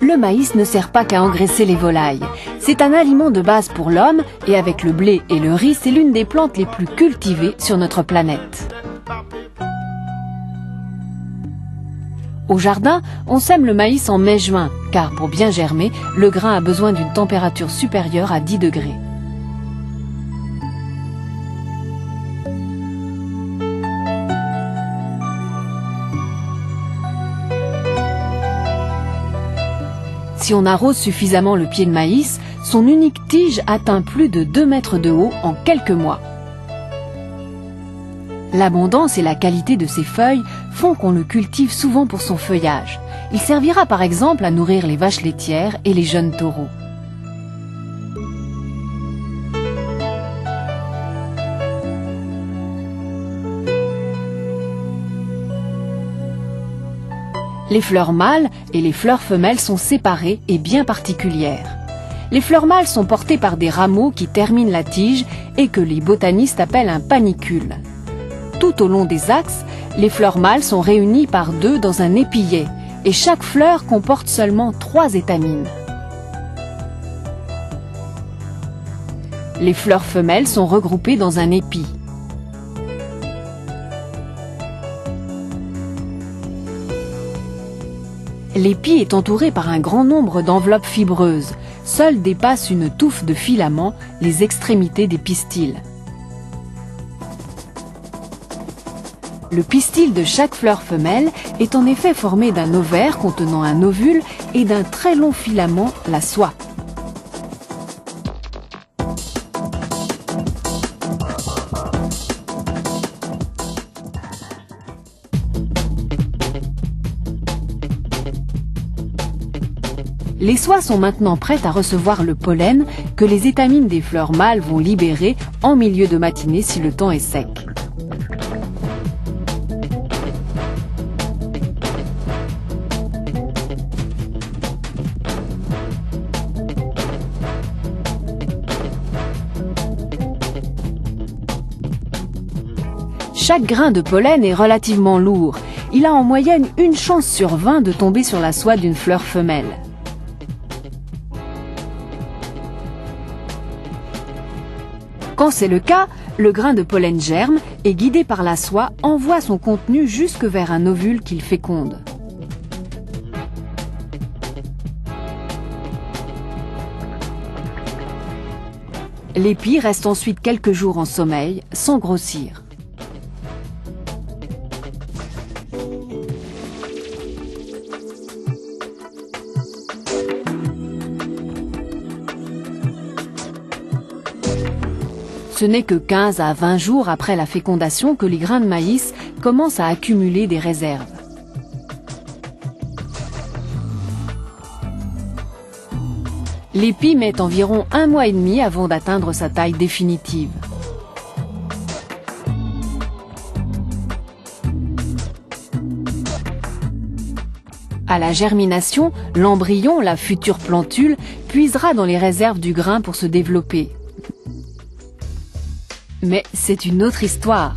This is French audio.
Le maïs ne sert pas qu'à engraisser les volailles. C'est un aliment de base pour l'homme et avec le blé et le riz, c'est l'une des plantes les plus cultivées sur notre planète. Au jardin, on sème le maïs en mai-juin, car pour bien germer, le grain a besoin d'une température supérieure à 10 degrés. Si on arrose suffisamment le pied de maïs, son unique tige atteint plus de 2 mètres de haut en quelques mois. L'abondance et la qualité de ses feuilles font qu'on le cultive souvent pour son feuillage. Il servira par exemple à nourrir les vaches laitières et les jeunes taureaux. Les fleurs mâles et les fleurs femelles sont séparées et bien particulières. Les fleurs mâles sont portées par des rameaux qui terminent la tige et que les botanistes appellent un panicule. Tout au long des axes, les fleurs mâles sont réunies par 2 dans un épillet et chaque fleur comporte seulement 3 étamines. Les fleurs femelles sont regroupées dans un épi. L'épi est entouré par un grand nombre d'enveloppes fibreuses. Seules dépassent une touffe de filaments les extrémités des pistils. Le pistil de chaque fleur femelle est en effet formé d'un ovaire contenant un ovule et d'un très long filament, la soie. Les soies sont maintenant prêtes à recevoir le pollen que les étamines des fleurs mâles vont libérer en milieu de matinée si le temps est sec. Chaque grain de pollen est relativement lourd. Il a en moyenne une chance sur 20 de tomber sur la soie d'une fleur femelle. Quand c'est le cas, le grain de pollen germe et, guidé par la soie, envoie son contenu jusque vers un ovule qu'il féconde. L'épi reste ensuite quelques jours en sommeil, sans grossir. Ce n'est que 15 à 20 jours après la fécondation que les grains de maïs commencent à accumuler des réserves. L'épi met environ 1 mois et demi avant d'atteindre sa taille définitive. À la germination, l'embryon, la future plantule, puisera dans les réserves du grain pour se développer. Mais c'est une autre histoire.